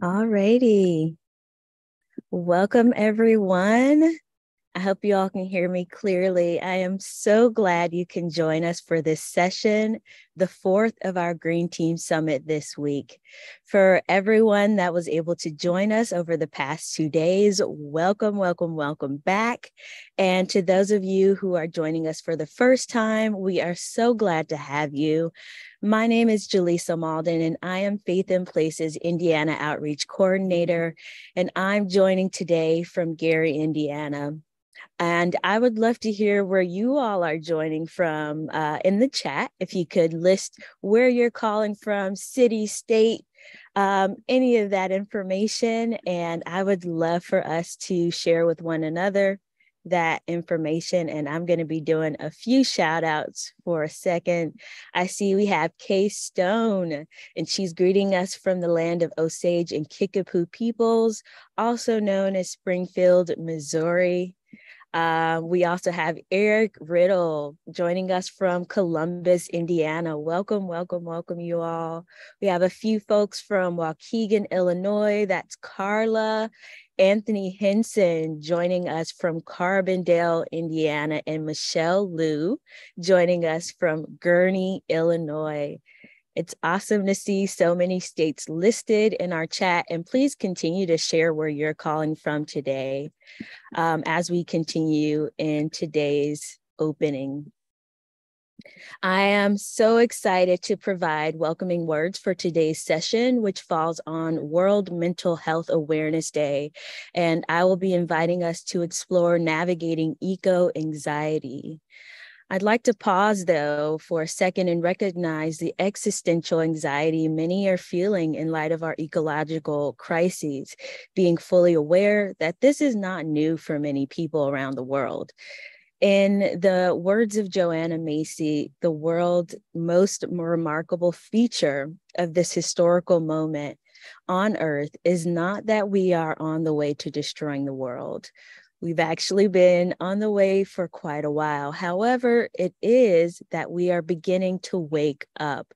All righty. Welcome, everyone. I hope you all can hear me clearly. I am so glad you can join us for this session, the fourth of our Green Team Summit this week. For everyone that was able to join us over the past 2 days, welcome, welcome, welcome back. And to those of you who are joining us for the first time, we are so glad to have you. My name is Jaleesa Malden, and I am Faith in Places Indiana Outreach Coordinator, and I'm joining today from Gary, Indiana. And I would love to hear where you all are joining from in the chat. If you could list where you're calling from, city, state, any of that information. And I would love for us to share with one another that information. And I'm going to be doing a few shout outs for a second. I see we have Kay Stone, and she's greeting us from the land of Osage and Kickapoo peoples, also known as Springfield, Missouri. We also have Eric Riddle joining us from Columbus, Indiana. Welcome, welcome, welcome, you all. We have a few folks from Waukegan, Illinois. That's Carla. Anthony Henson joining us from Carbondale, Indiana, and Michelle Liu joining us from Gurnee, Illinois. It's awesome to see so many states listed in our chat, and please continue to share where you're calling from today as we continue in today's opening. I am so excited to provide welcoming words for today's session, which falls on World Mental Health Awareness Day. And I will be inviting us to explore navigating eco-anxiety. I'd like to pause, though, for a second and recognize the existential anxiety many are feeling in light of our ecological crises, being fully aware that this is not new for many people around the world. In the words of Joanna Macy, the world's most remarkable feature of this historical moment on Earth is not that we are on the way to destroying the world. We've actually been on the way for quite a while. However, it is that we are beginning to wake up,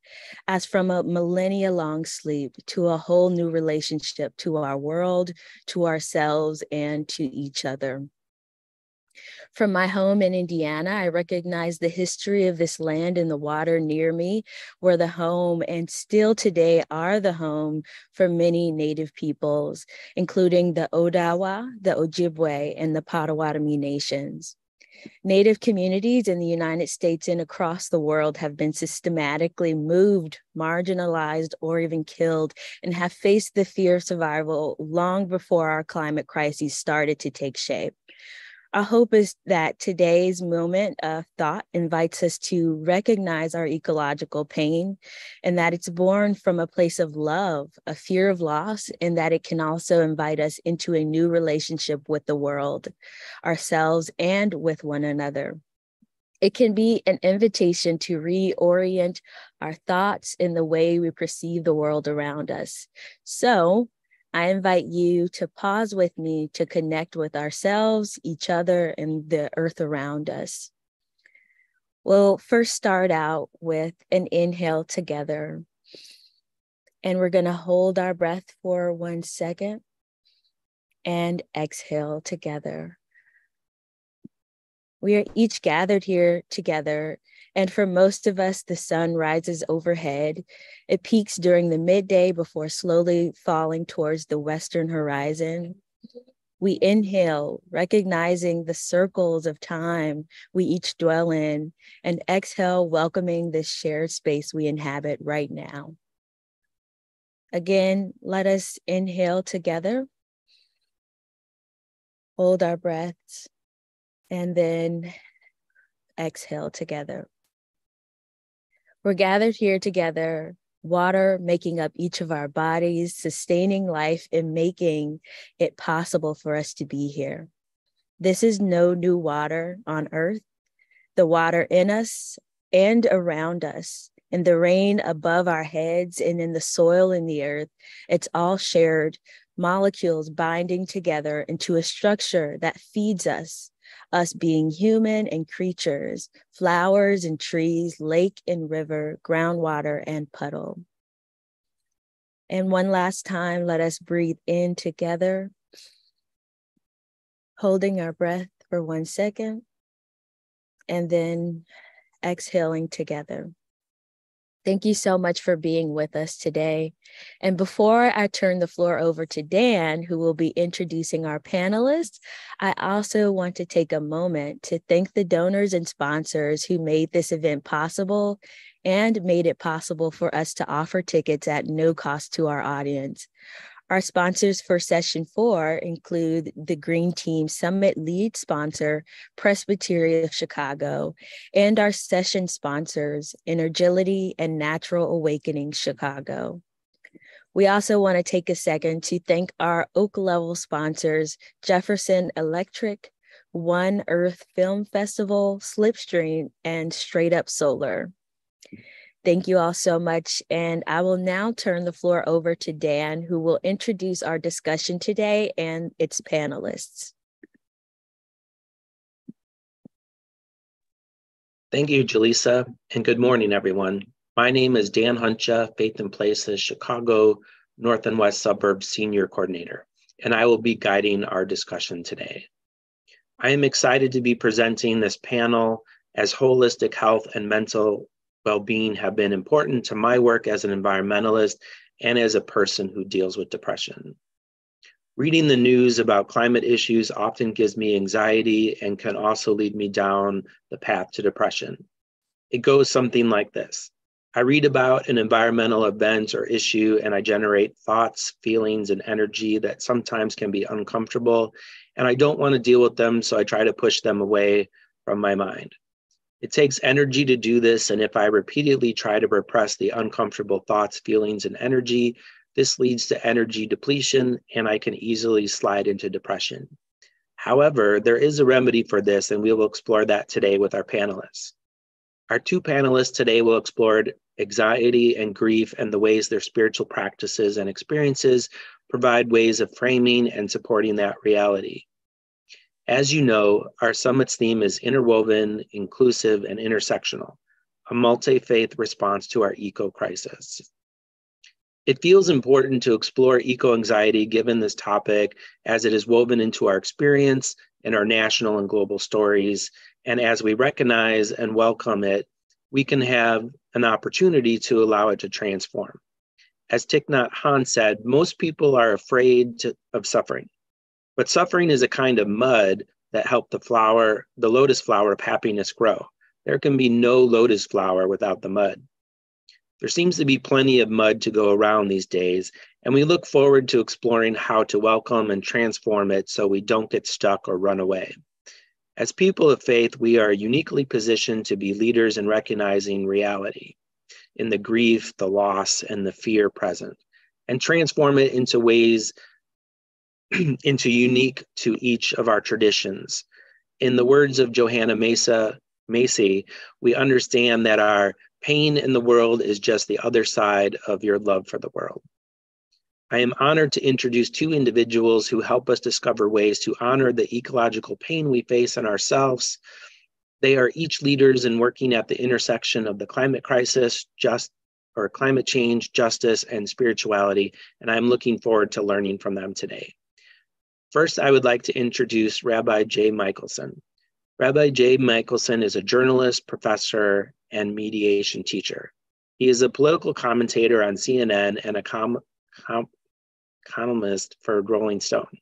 as from a millennia-long sleep, to a whole new relationship to our world, to ourselves, and to each other. From my home in Indiana, I recognize the history of this land and the water near me were the home and still today are the home for many Native peoples, including the Odawa, the Ojibwe, and the Potawatomi nations. Native communities in the United States and across the world have been systematically moved, marginalized, or even killed, and have faced the fear of survival long before our climate crises started to take shape. Our hope is that today's moment of thought invites us to recognize our ecological pain and that it's born from a place of love, a fear of loss, and that it can also invite us into a new relationship with the world, ourselves, and with one another. It can be an invitation to reorient our thoughts in the way we perceive the world around us. So, I invite you to pause with me to connect with ourselves, each other, and the earth around us. We'll first start out with an inhale together. And we're going to hold our breath for 1 second and exhale together. We are each gathered here together, and for most of us, the sun rises overhead. It peaks during the midday before slowly falling towards the western horizon. We inhale, recognizing the circles of time we each dwell in, and exhale, welcoming this shared space we inhabit right now. Again, let us inhale together, hold our breaths, and then exhale together. We're gathered here together, water making up each of our bodies, sustaining life and making it possible for us to be here. This is no new water on earth. The water in us and around us, in the rain above our heads and in the soil in the earth, it's all shared, molecules binding together into a structure that feeds us being human and creatures, flowers and trees, lake and river, groundwater and puddle. And one last time, let us breathe in together, holding our breath for 1 second, and then exhaling together. Thank you so much for being with us today. And before I turn the floor over to Dan, who will be introducing our panelists, I also want to take a moment to thank the donors and sponsors who made this event possible and made it possible for us to offer tickets at no cost to our audience. Our sponsors for Session 4 include the Green Team Summit lead sponsor, Presbytery of Chicago, and our session sponsors, Energility and Natural Awakening Chicago. We also want to take a second to thank our Oak Level sponsors, Jefferson Electric, One Earth Film Festival, Slipstream, and Straight Up Solar. Thank you all so much. And I will now turn the floor over to Dan, who will introduce our discussion today and its panelists. Thank you, Jaleesa, and good morning, everyone. My name is Dan Huncha, Faith in Places, Chicago North and West Suburbs Senior Coordinator, and I will be guiding our discussion today. I am excited to be presenting this panel as holistic health and mental well-being have been important to my work as an environmentalist and as a person who deals with depression. Reading the news about climate issues often gives me anxiety and can also lead me down the path to depression. It goes something like this. I read about an environmental event or issue and I generate thoughts, feelings, and energy that sometimes can be uncomfortable, and I don't want to deal with them, so I try to push them away from my mind. It takes energy to do this, and if I repeatedly try to repress the uncomfortable thoughts, feelings, and energy, this leads to energy depletion, and I can easily slide into depression. However, there is a remedy for this, and we will explore that today with our panelists. Our two panelists today will explore anxiety and grief and the ways their spiritual practices and experiences provide ways of framing and supporting that reality. As you know, our summit's theme is interwoven, inclusive, and intersectional, a multi-faith response to our eco-crisis. It feels important to explore eco-anxiety given this topic as it is woven into our experience and our national and global stories. And as we recognize and welcome it, we can have an opportunity to allow it to transform. As Thich Nhat Hanh said, most people are afraid of suffering. But suffering is a kind of mud that helped the lotus flower of happiness grow. There can be no lotus flower without the mud. There seems to be plenty of mud to go around these days, and we look forward to exploring how to welcome and transform it so we don't get stuck or run away. As people of faith, we are uniquely positioned to be leaders in recognizing reality, in the grief, the loss, and the fear present, and transform it into ways into unique to each of our traditions. In the words of Johanna Macy, we understand that our pain in the world is just the other side of your love for the world. I am honored to introduce two individuals who help us discover ways to honor the ecological pain we face in ourselves. They are each leaders in working at the intersection of the climate crisis, climate change, justice, and spirituality, and I'm looking forward to learning from them today. First, I would like to introduce Rabbi J. Michaelson. Rabbi J. Michaelson is a journalist, professor, and mediation teacher. He is a political commentator on CNN and a columnist for Rolling Stone,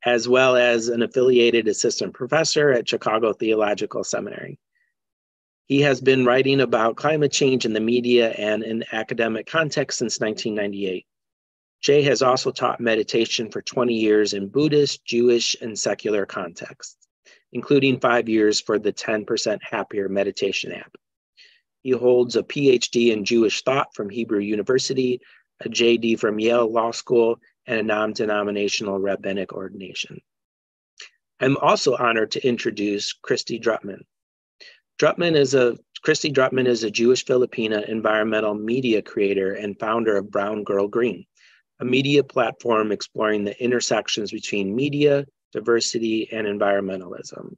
as well as an affiliated assistant professor at Chicago Theological Seminary. He has been writing about climate change in the media and in academic context since 1998. Jay has also taught meditation for 20 years in Buddhist, Jewish, and secular contexts, including 5 years for the 10% Happier meditation app. He holds a PhD in Jewish thought from Hebrew University, a JD from Yale Law School, and a non-denominational rabbinic ordination. I'm also honored to introduce Kristy Drutman. Kristy Drutman is a Jewish Filipina environmental media creator and founder of Brown Girl Green, a media platform exploring the intersections between media, diversity, and environmentalism.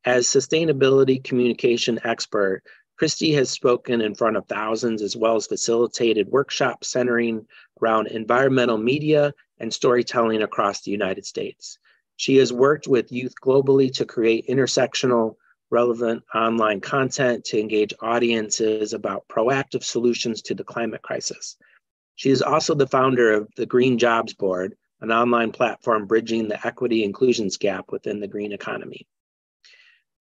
As sustainability communication expert, Kristy has spoken in front of thousands as well as facilitated workshops centering around environmental media and storytelling across the United States. She has worked with youth globally to create intersectional, relevant online content to engage audiences about proactive solutions to the climate crisis. She is also the founder of the Green Jobs Board, an online platform bridging the equity inclusions gap within the green economy.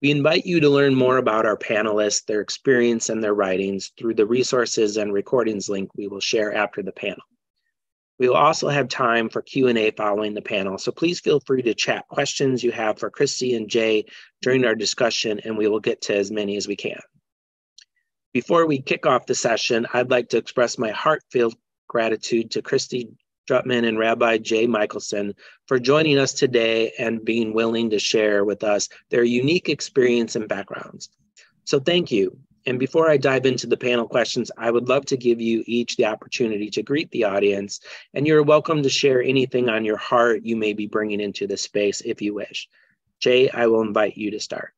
We invite you to learn more about our panelists, their experience, and their writings through the resources and recordings link we will share after the panel. We will also have time for Q&A following the panel, so please feel free to chat questions you have for Kristy and Jay during our discussion, and we will get to as many as we can. Before we kick off the session, I'd like to express my heartfelt gratitude to Kristy Drutman and Rabbi Jay Michaelson for joining us today and being willing to share with us their unique experience and backgrounds. So thank you. And before I dive into the panel questions, I would love to give you each the opportunity to greet the audience, and you're welcome to share anything on your heart you may be bringing into this space if you wish. Jay, I will invite you to start.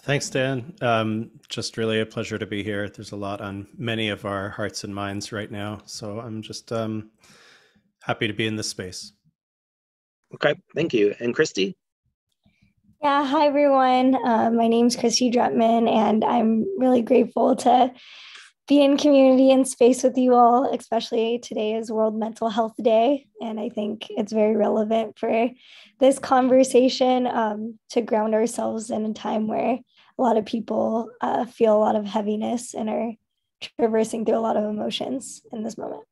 Thanks, Dan. Just really a pleasure to be here. There's a lot on many of our hearts and minds right now. So I'm just happy to be in this space. Okay, thank you. And Kristy? Yeah, hi everyone. My name's Kristy Drutman, and I'm really grateful to be in community and space with you all, especially today is World Mental Health Day. And I think it's very relevant for this conversation to ground ourselves in a time where a lot of people feel a lot of heaviness and are traversing through a lot of emotions in this moment.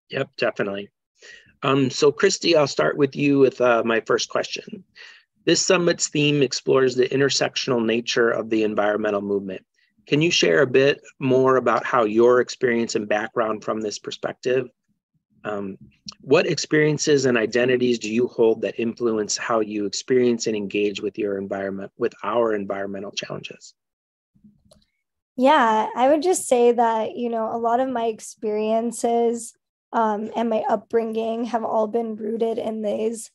Yep, definitely. So Kristy, I'll start with you with my first question. This summit's theme explores the intersectional nature of the environmental movement. Can you share a bit more about how your experience and background from this perspective? What experiences and identities do you hold that influence how you experience and engage with your environment, with our environmental challenges? Yeah, I would just say that, a lot of my experiences and my upbringing have all been rooted in these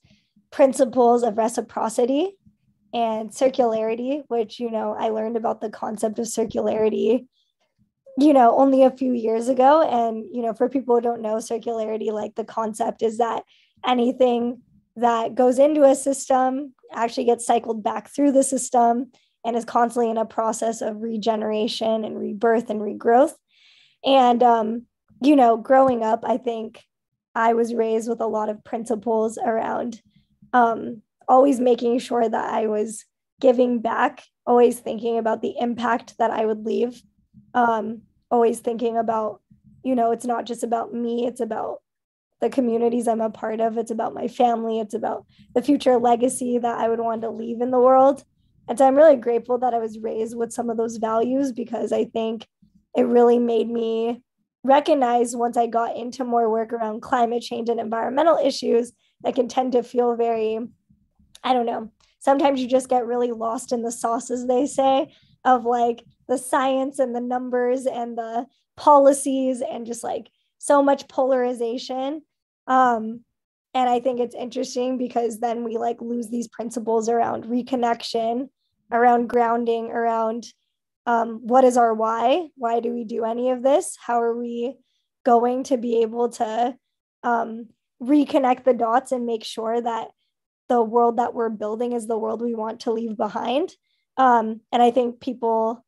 principles of reciprocity and circularity, which, I learned about the concept of circularity, only a few years ago. And, for people who don't know circularity, like the concept is that anything that goes into a system actually gets cycled back through the system and is constantly in a process of regeneration and rebirth and regrowth. And, growing up, I think I was raised with a lot of principles around always making sure that I was giving back, always thinking about the impact that I would leave, always thinking about, it's not just about me, it's about the communities I'm a part of, it's about my family, it's about the future legacy that I would want to leave in the world. And so I'm really grateful that I was raised with some of those values, because I think it really made me recognize, once I got into more work around climate change and environmental issues, that can tend to feel very, I don't know, sometimes you just get really lost in the sauce, as they say, of like the science and the numbers and the policies and just like so much polarization. And I think it's interesting because then we like lose these principles around reconnection, around grounding, around what is our why? Why do we do any of this? How are we going to be able to reconnect the dots and make sure that the world that we're building is the world we want to leave behind? And I think people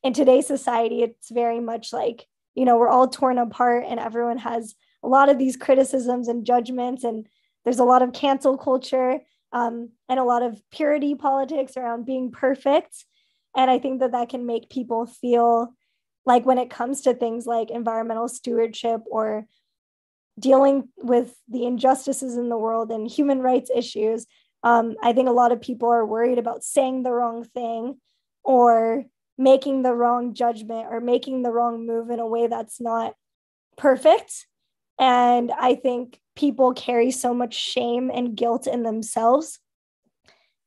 in today's society, it's very much like, we're all torn apart and everyone has a lot of these criticisms and judgments, and there's a lot of cancel culture and a lot of purity politics around being perfect. And I think that can make people feel like, when it comes to things like environmental stewardship or dealing with the injustices in the world and human rights issues, I think a lot of people are worried about saying the wrong thing or making the wrong judgment or making the wrong move in a way that's not perfect. And I think people carry so much shame and guilt in themselves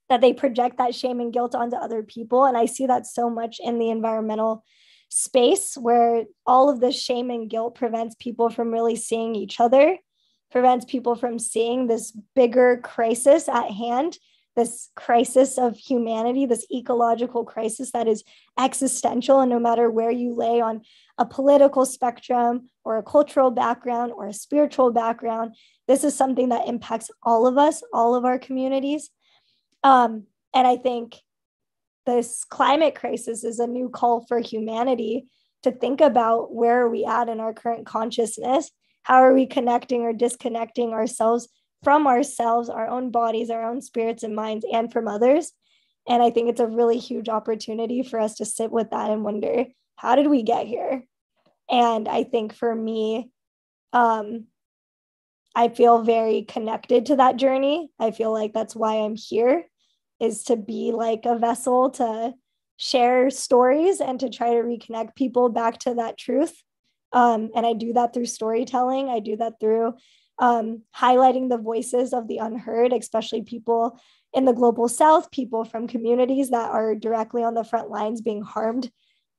that they project that shame and guilt onto other people. And I see that so much in the environmental space, where all of this shame and guilt prevents people from really seeing each other, prevents people from seeing this bigger crisis at hand this crisis of humanity, this ecological crisis that is existential. And no matter where you lay on a political spectrum or a cultural background or a spiritual background, this is something that impacts all of us, all of our communities. And I think this climate crisis is a new call for humanity to think about, where are we at in our current consciousness? How are we connecting or disconnecting ourselves from ourselves, our own bodies, our own spirits and minds, and from others? And I think it's a really huge opportunity for us to sit with that and wonder, how did we get here? And I think for me, I feel very connected to that journey. I feel like that's why I'm here, is to be like a vessel to share stories and to try to reconnect people back to that truth. And I do that through storytelling. I do that through highlighting the voices of the unheard, especially people in the global South, people from communities that are directly on the front lines being harmed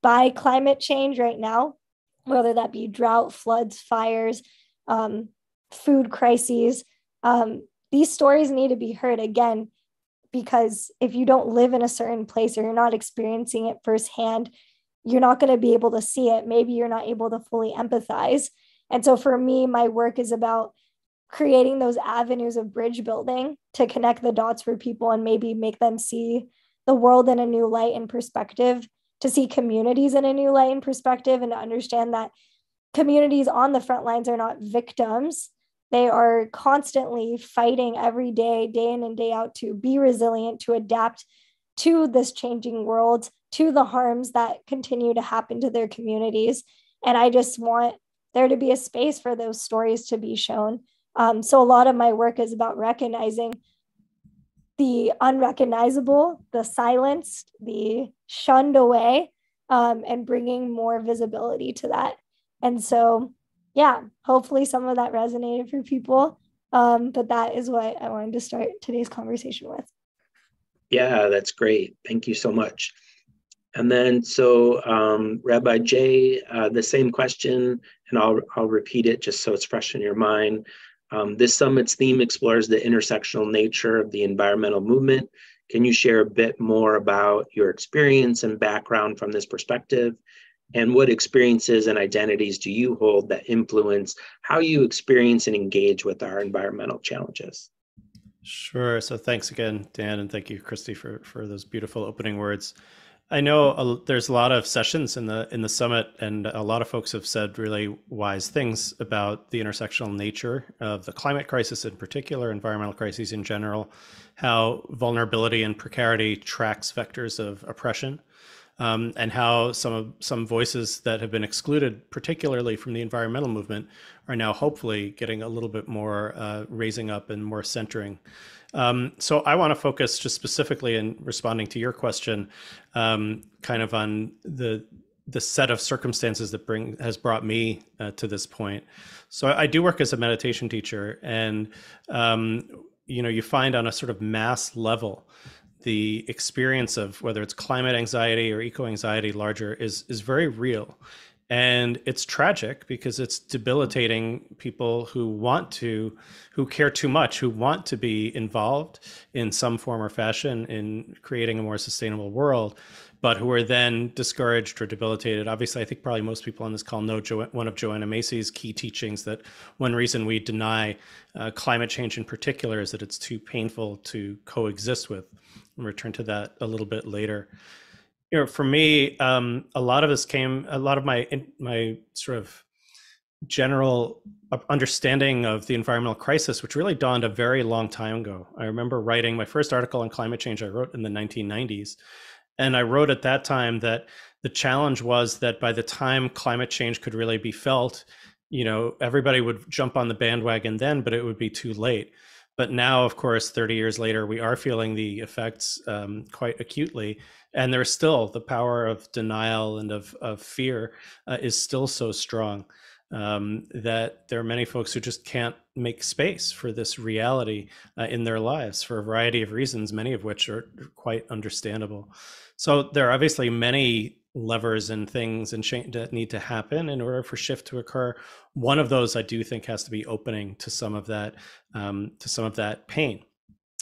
by climate change right now, whether that be drought, floods, fires, food crises. These stories need to be heard, again, because if you don't live in a certain place or you're not experiencing it firsthand, you're not going to be able to see it. Maybe you're not able to fully empathize. And so for me, my work is about creating those avenues of bridge building to connect the dots for people and maybe make them see the world in a new light and perspective, to see communities in a new light and perspective, and to understand that communities on the front lines are not victims. They are constantly fighting every day, day in and day out, to be resilient, to adapt to this changing world, to the harms that continue to happen to their communities. And I just want there to be a space for those stories to be shown. So a lot of my work is about recognizing the unrecognizable, the silenced, the shunned away, and bringing more visibility to that. And so, yeah, hopefully some of that resonated for people. But that is what I wanted to start today's conversation with. Yeah, that's great. Thank you so much. And then, so Rabbi Jay, the same question, and I'll repeat it just so it's fresh in your mind. This summit's theme explores the intersectional nature of the environmental movement. Can you share a bit more about your experience and background from this perspective? And what experiences and identities do you hold that influence how you experience and engage with our environmental challenges? Sure. So thanks again, Dan, and thank you, Kristy, for those beautiful opening words. I know there's a lot of sessions in the summit, and a lot of folks have said really wise things about the intersectional nature of the climate crisis in particular, environmental crises in general, how vulnerability and precarity tracks vectors of oppression, and how some voices that have been excluded, particularly from the environmental movement, are now hopefully getting a little bit more raising up and more centering. So I want to focus just specifically in responding to your question, kind of on the set of circumstances that has brought me to this point. So I do work as a meditation teacher, and you find on a sort of mass level, the experience of whether it's climate anxiety or eco-anxiety larger is very real. And it's tragic because it's debilitating people who care too much, who want to be involved in some form or fashion in creating a more sustainable world, but who are then discouraged or debilitated. Obviously, I think probably most people on this call know one of Joanna Macy's key teachings, that one reason we deny climate change in particular is that it's too painful to coexist with. I'll return to that a little bit later. For me, a lot of my sort of general understanding of the environmental crisis, which really dawned a very long time ago. I remember writing my first article on climate change. I wrote in the 1990s. And I wrote at that time that the challenge was that by the time climate change could really be felt, everybody would jump on the bandwagon then, but it would be too late. But now, of course, 30 years later, we are feeling the effects quite acutely. And there's still the power of denial and of fear is still so strong that there are many folks who just can't make space for this reality in their lives for a variety of reasons, many of which are quite understandable. So there are obviously many levers and things and change that need to happen in order for shift to occur. One of those I do think has to be opening to some of that pain.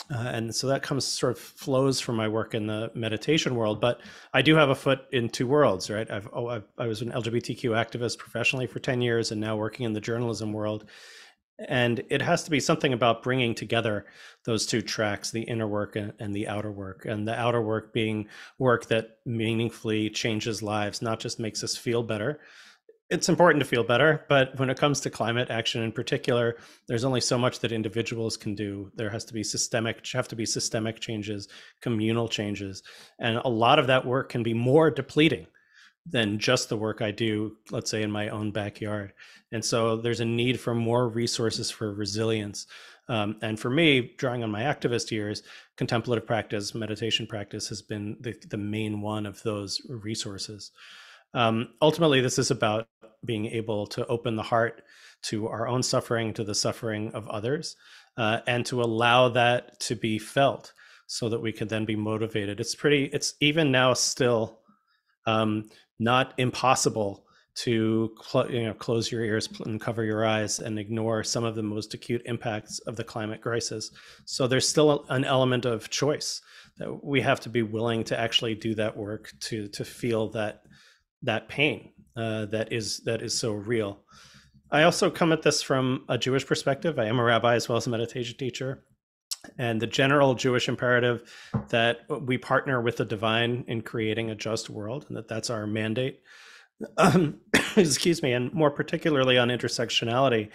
And so that comes sort of flows from my work in the meditation world, but I do have a foot in two worlds, right? I was an LGBTQ activist professionally for 10 years and now working in the journalism world. And it has to be something about bringing together those two tracks, the inner work and the outer work, and the outer work being work that meaningfully changes lives, not just makes us feel better. It's important to feel better, but when it comes to climate action in particular, there's only so much that individuals can do. There have to be systemic changes, communal changes, and a lot of that work can be more depleting than just the work I do, let's say, in my own backyard. And so there's a need for more resources for resilience. And for me, drawing on my activist years, contemplative practice, meditation practice has been the main one of those resources. Ultimately, this is about being able to open the heart to our own suffering, to the suffering of others, and to allow that to be felt so that we can then be motivated. It's even now still not impossible to close your ears and cover your eyes and ignore some of the most acute impacts of the climate crisis. So there's still an element of choice that we have to be willing to actually do that work to feel that pain that is so real. I also come at this from a Jewish perspective. I am a rabbi as well as a meditation teacher. And the general Jewish imperative that we partner with the divine in creating a just world, and that's our mandate. Excuse me, and more particularly on intersectionality,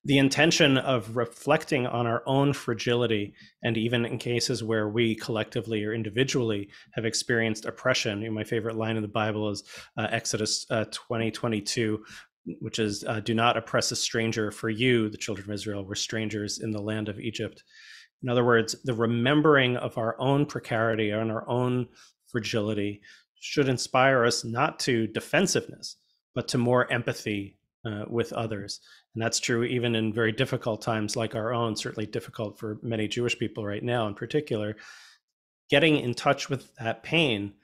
the intention of reflecting on our own fragility, and even in cases where we collectively or individually have experienced oppression. My favorite line in the Bible is Exodus 20:22, which is, "Do not oppress a stranger, for you, the children of Israel, were strangers in the land of Egypt." In other words, the remembering of our own precarity and our own fragility should inspire us not to defensiveness, but to more empathy with others. And that's true even in very difficult times like our own, certainly difficult for many Jewish people right now in particular. Getting in touch with that pain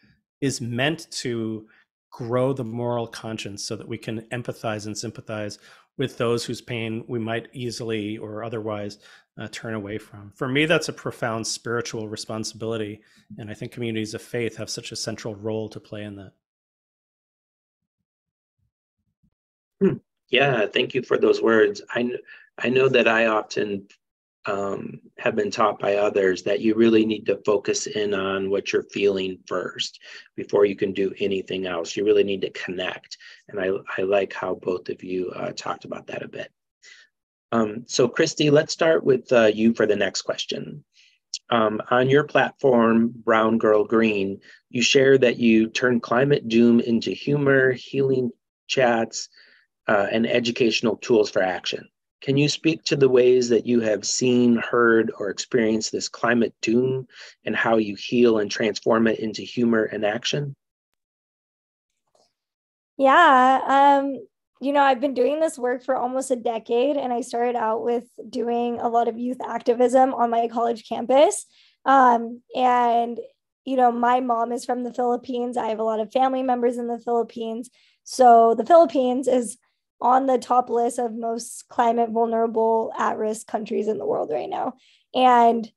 is meant to grow the moral conscience so that we can empathize and sympathize with those whose pain we might easily or otherwise turn away from. For me, that's a profound spiritual responsibility, and I think communities of faith have such a central role to play in that. Yeah, thank you for those words. I know that I often have been taught by others that you really need to focus in on what you're feeling first before you can do anything else. You really need to connect. And I like how both of you talked about that a bit. So Kristy, let's start with you for the next question. On your platform, Brown Girl Green, you share that you turn climate doom into humor, healing chats, and educational tools for action. Can you speak to the ways that you have seen, heard, or experienced this climate doom and how you heal and transform it into humor and action? Yeah, I've been doing this work for almost a decade, and I started out with doing a lot of youth activism on my college campus. My mom is from the Philippines. I have a lot of family members in the Philippines. So the Philippines is on the top list of most climate vulnerable at-risk countries in the world right now. And,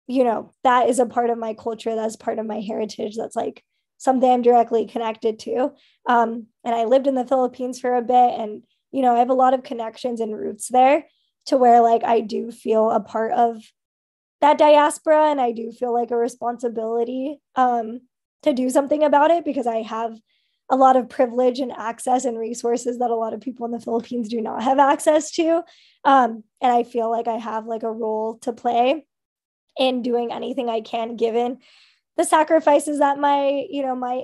that is a part of my culture. That's part of my heritage. That's like something I'm directly connected to. And I lived in the Philippines for a bit, and, I have a lot of connections and roots there to where like I do feel a part of that diaspora, and I do feel like a responsibility to do something about it, because I have a lot of privilege and access and resources that a lot of people in the Philippines do not have access to. And I feel like I have like a role to play in doing anything I can, given the sacrifices that my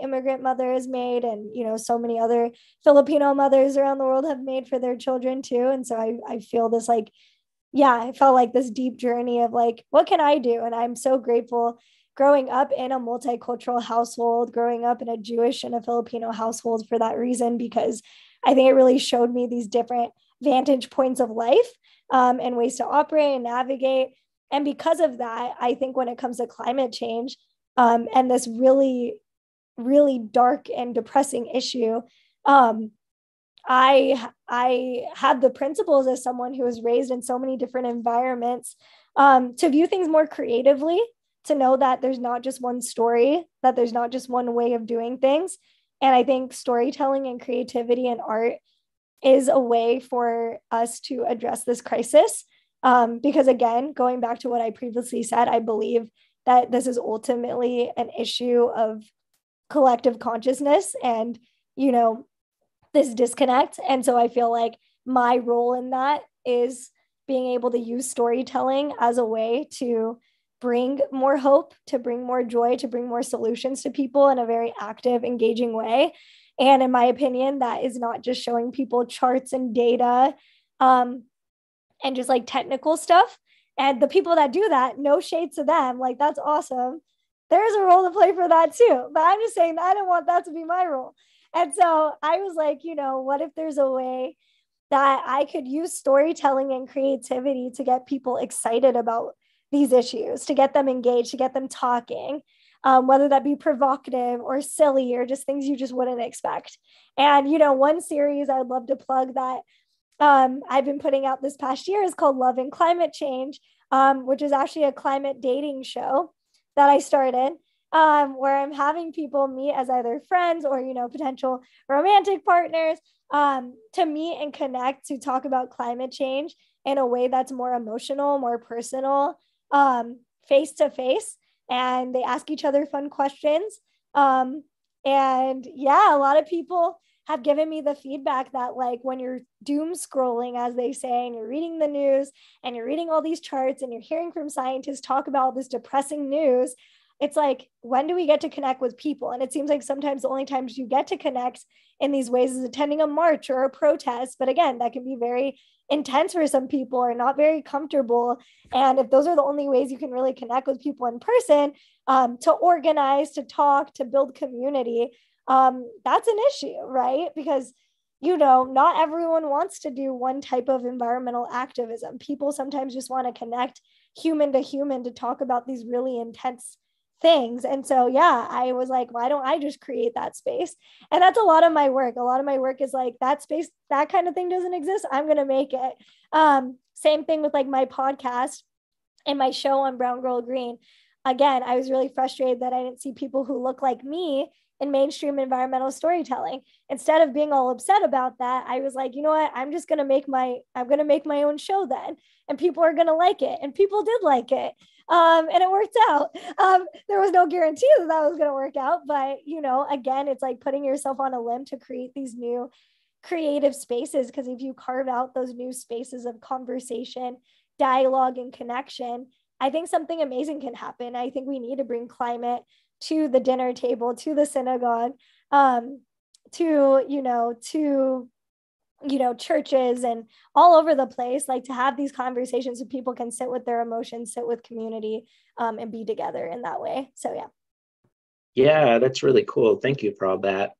immigrant mother has made, and, so many other Filipino mothers around the world have made for their children too. And so I feel this I felt like this deep journey of like, what can I do? And I'm so grateful growing up in a multicultural household, growing up in a Jewish and a Filipino household for that reason, because I think it really showed me these different vantage points of life and ways to operate and navigate. And because of that, I think when it comes to climate change and this really, really dark and depressing issue, I have the principles as someone who was raised in so many different environments to view things more creatively, to know that there's not just one story, that there's not just one way of doing things. And I think storytelling and creativity and art is a way for us to address this crisis. Because again, going back to what I previously said, I believe that this is ultimately an issue of collective consciousness and, this disconnect. And so I feel like my role in that is being able to use storytelling as a way to bring more hope, to bring more joy, to bring more solutions to people in a very active, engaging way. And in my opinion, that is not just showing people charts and data and just like technical stuff. And the people that do that, no shade to them, like that's awesome. There's a role to play for that too. But I'm just saying I don't want that to be my role. And so I was like, what if there's a way that I could use storytelling and creativity to get people excited about these issues, to get them engaged, to get them talking, whether that be provocative or silly or just things you just wouldn't expect. And, one series I'd love to plug that I've been putting out this past year is called Love and Climate Change, which is actually a climate dating show that I started, where I'm having people meet as either friends or, potential romantic partners to meet and connect to talk about climate change in a way that's more emotional, more personal, face to face. And they ask each other fun questions. And yeah, a lot of people have given me the feedback that like when you're doom scrolling, as they say, and you're reading the news and you're reading all these charts and you're hearing from scientists talk about all this depressing news, it's like, when do we get to connect with people? And it seems like sometimes the only times you get to connect in these ways is attending a march or a protest. But again, that can be very intense for some people or not very comfortable. And if those are the only ways you can really connect with people in person, to organize, to talk, to build community, that's an issue, right? Because, not everyone wants to do one type of environmental activism. People sometimes just want to connect human to human to talk about these really intense things. And so, yeah, I was like, why don't I just create that space? And that's a lot of my work. A lot of my work is like that space, that kind of thing doesn't exist. I'm going to make it. Same thing with like my podcast and my show on Brown Girl Green. Again, I was really frustrated that I didn't see people who look like me in mainstream environmental storytelling. Instead of being all upset about that, I was like, you know what? I'm going to make my own show then, and people are going to like it. And people did like it. And it worked out. There was no guarantee that was going to work out, but again, it's like putting yourself on a limb to create these new creative spaces. Because if you carve out those new spaces of conversation, dialogue, and connection, I think something amazing can happen. I think we need to bring climate to the dinner table, to the synagogue, to churches and all over the place, like to have these conversations so people can sit with their emotions, sit with community, and be together in that way. So, yeah. Yeah, that's really cool. Thank you for all that.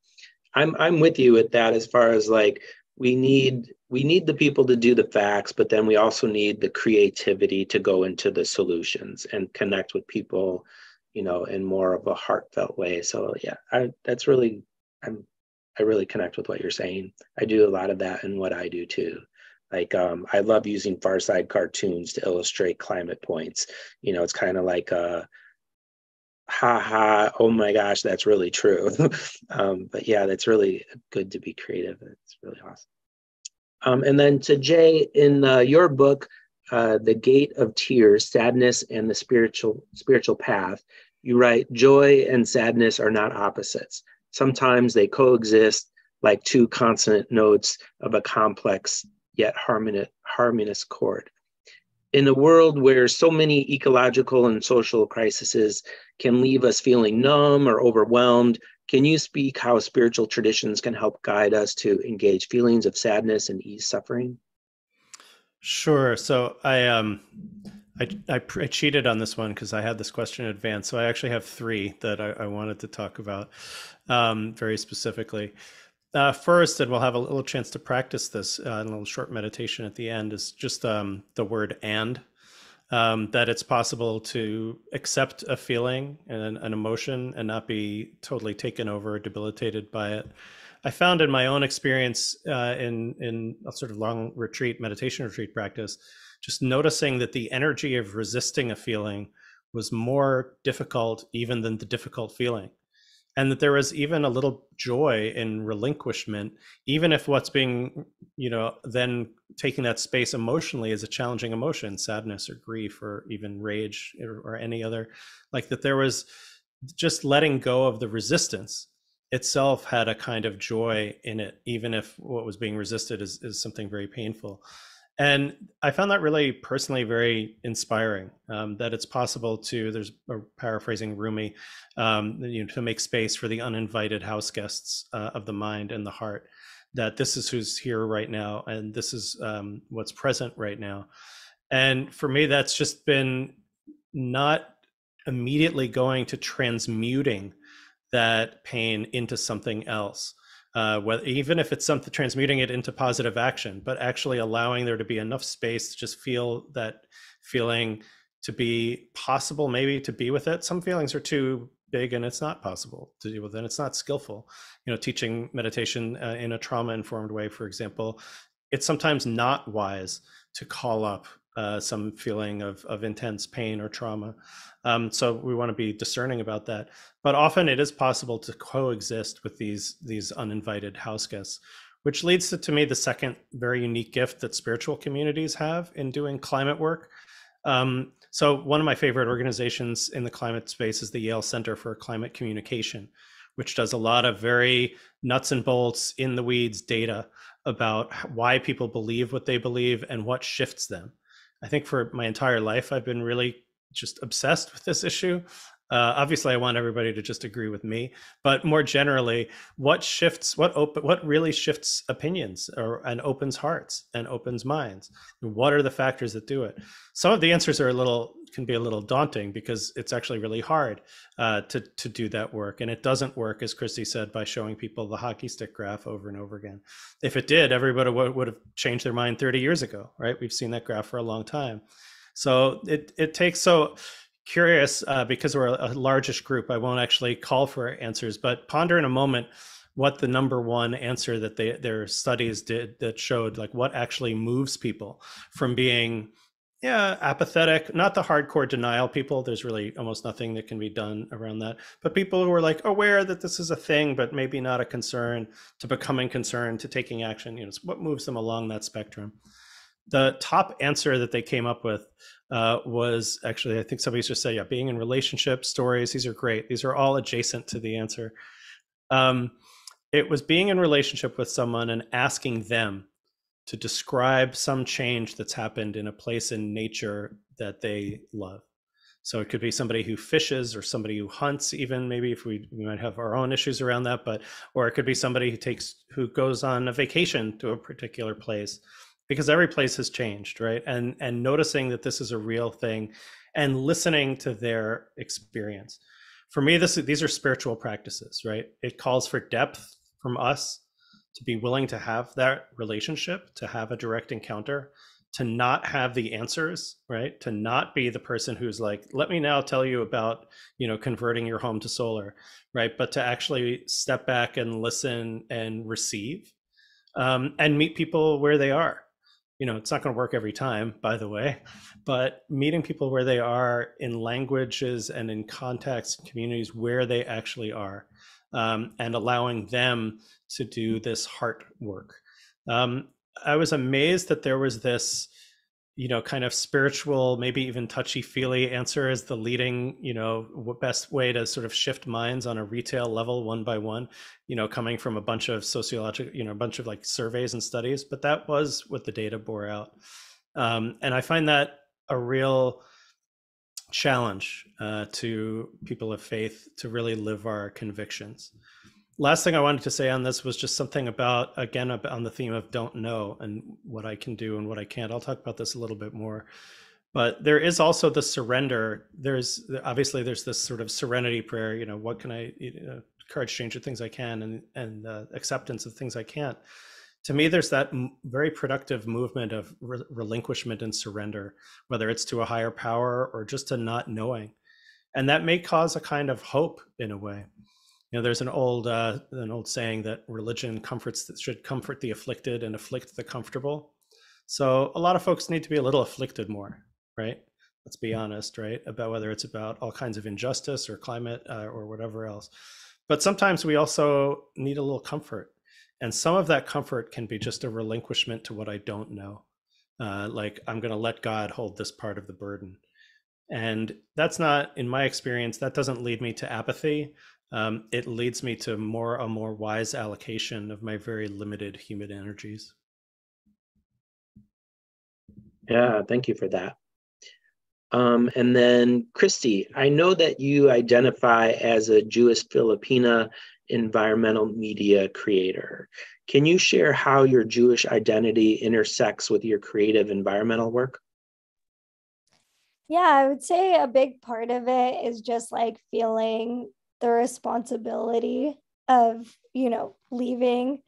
I'm with you with that as far as like, we need the people to do the facts, but then we also need the creativity to go into the solutions and connect with people, in more of a heartfelt way. So yeah, I really connect with what you're saying. I do a lot of that in what I do too. Like, I love using Far Side cartoons to illustrate climate points. It's kind of like ha ha, oh my gosh, that's really true. But yeah, that's really good to be creative. It's really awesome. And then to Jay, in your book, The Gate of Tears, Sadness and the Spiritual Path, you write, joy and sadness are not opposites. Sometimes they coexist like two consonant notes of a complex yet harmonious chord. In a world where so many ecological and social crises can leave us feeling numb or overwhelmed, can you speak how spiritual traditions can help guide us to engage feelings of sadness and ease suffering? Sure. So I cheated on this one because I had this question in advance. So I actually have three that I wanted to talk about very specifically. First, and we'll have a little chance to practice this in a little short meditation at the end, is just the word "and." That it's possible to accept a feeling and an emotion and not be totally taken over or debilitated by it. I found in my own experience in a sort of long meditation retreat practice just noticing that the energy of resisting a feeling was more difficult even than the difficult feeling. And that there was even a little joy in relinquishment, even if what's being, then taking that space emotionally is a challenging emotion, sadness or grief or even rage or any other, like that there was just letting go of the resistance itself had a kind of joy in it, even if what was being resisted is something very painful. And I found that really personally very inspiring, that it's possible to, there's a paraphrasing Rumi, to make space for the uninvited house guests of the mind and the heart, that this is who's here right now, and this is what's present right now. And for me, that's just been not immediately going to transmuting that pain into something else. Whether, even if it's something, transmuting it into positive action, but actually allowing there to be enough space to just feel that feeling, to be possible, maybe to be with it. Some feelings are too big and it's not possible to deal with it. It's not skillful. Teaching meditation in a trauma-informed way, for example, it's sometimes not wise to call up some feeling of intense pain or trauma. So we want to be discerning about that. But often it is possible to coexist with these uninvited house guests, which leads to me the second very unique gift that spiritual communities have in doing climate work. So one of my favorite organizations in the climate space is the Yale Center for Climate Communication, which does a lot of very nuts and bolts, in the weeds data about why people believe what they believe and what shifts them. I think for my entire life, I've been really just obsessed with this issue. Obviously, I want everybody to just agree with me, but more generally, what really shifts opinions and opens hearts and opens minds? What are the factors that do it? Some of the answers can be a little daunting because it's actually really hard to do that work. And it doesn't work, as Kristy said, by showing people the hockey stick graph over and over again. If it did, everybody would have changed their mind 30 years ago, right? We've seen that graph for a long time. So it takes, curious, because we're a largish group, I won't actually call for answers, but ponder in a moment what the number one answer that their studies did that showed, like, what actually moves people from being apathetic, not the hardcore denial people. There's really almost nothing that can be done around that, but people who are like aware that this is a thing, but maybe not a concern, to becoming concerned, to taking action. What moves them along that spectrum. The top answer that they came up with was actually, I think somebody just said, being in relationships, stories. These are great. These are all adjacent to the answer. It was being in relationship with someone and asking them to describe some change that's happened in a place in nature that they love. So it could be somebody who fishes, or somebody who hunts, even maybe if we might have our own issues around that, or it could be somebody who goes on a vacation to a particular place, because every place has changed, right? And noticing that this is a real thing and listening to their experience. For me, these are spiritual practices, right? It calls for depth from us to be willing to have that relationship, to have a direct encounter, to not have the answers, right? To not be the person who's like, let me now tell you about, converting your home to solar, right? But to actually step back and listen and receive, and meet people where they are. It's not going to work every time, by the way, but meeting people where they are, in languages and in contexts, communities where they actually are, and allowing them to do this heart work. I was amazed that there was this, kind of spiritual, maybe even touchy-feely answer as the leading, best way to sort of shift minds on a retail level, one by one, coming from a bunch of sociological, a bunch of like surveys and studies, but that was what the data bore out. And I find that a real challenge to people of faith to really live our convictions. Last thing I wanted to say on this was just something about on the theme of don't know and what I can do and what I can't. I'll talk about this a little bit more, but there is also the surrender. There's this sort of serenity prayer, what can I, courage, change the things I can, and acceptance of things I can't. To me, there's that very productive movement of relinquishment and surrender, whether it's to a higher power or just to not knowing. And that may cause a kind of hope in a way. There's an old saying that religion should comfort the afflicted and afflict the comfortable. So a lot of folks need to be a little afflicted more, right? Let's be honest, right? About whether it's about all kinds of injustice or climate or whatever else. But sometimes we also need a little comfort. And some of that comfort can be just a relinquishment to what I don't know. Like, I'm going to let God hold this part of the burden. And that's not, in my experience, that doesn't lead me to apathy. It leads me to a more wise allocation of my very limited human energies. Yeah, thank you for that. And then, Kristy, I know that you identify as a Jewish Filipina environmental media creator. Can you share how your Jewish identity intersects with your creative environmental work? Yeah, I would say a big part of it is just like feeling the responsibility of, leaving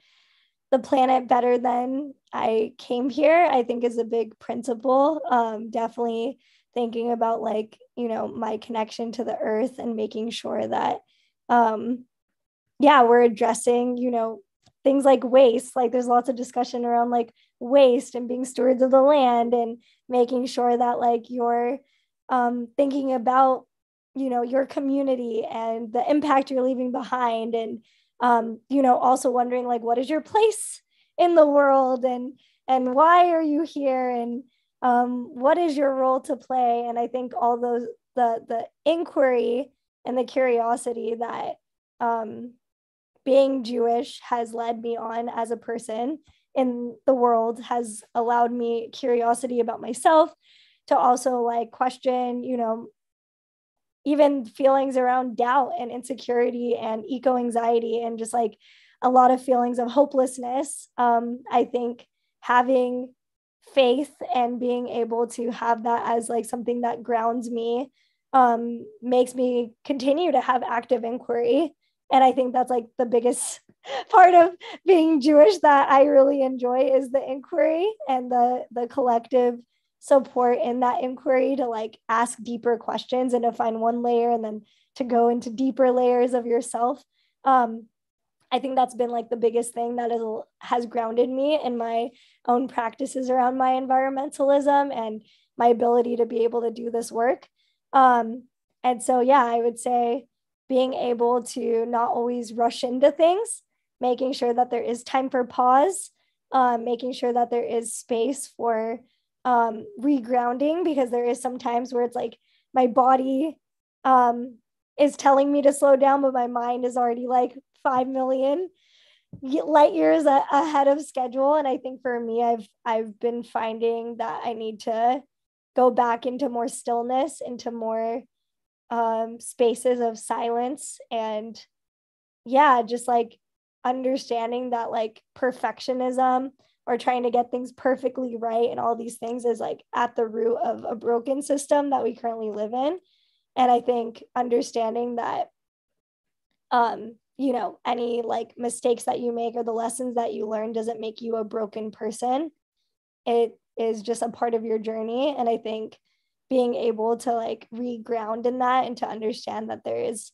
the planet better than I came here, I think is a big principle. Definitely thinking about like, my connection to the earth and making sure that, we're addressing, things like waste. Like there's lots of discussion around like waste and being stewards of the land and making sure that like you're thinking about, your community and the impact you're leaving behind. And, also wondering like, what is your place in the world and why are you here? And what is your role to play? And I think all those, the inquiry and the curiosity that being Jewish has led me on as a person in the world has allowed me curiosity about myself to also like question, even feelings around doubt and insecurity and eco-anxiety and just like a lot of feelings of hopelessness. I think having faith and being able to have that as like something that grounds me makes me continue to have active inquiry. And I think that's like the biggest part of being Jewish that I really enjoy is the inquiry and the collective support in that inquiry to like ask deeper questions and to find one layer and then to go into deeper layers of yourself. I think that's been like the biggest thing that has grounded me in my own practices around my environmentalism and my ability to be able to do this work. And so, yeah, I would say being able to not always rush into things, making sure that there is time for pause, making sure that there is space for regrounding, because there is some times where it's like my body is telling me to slow down, but my mind is already like 5 million light years ahead of schedule. And I think for me, I've been finding that I need to go back into more stillness, into more spaces of silence, and just like understanding that like perfectionism or trying to get things perfectly right and all these things is like at the root of a broken system that we currently live in. And I think understanding that any like mistakes that you make or the lessons that you learn doesn't make you a broken person. It is just a part of your journey. And I think being able to like reground in that and to understand that there is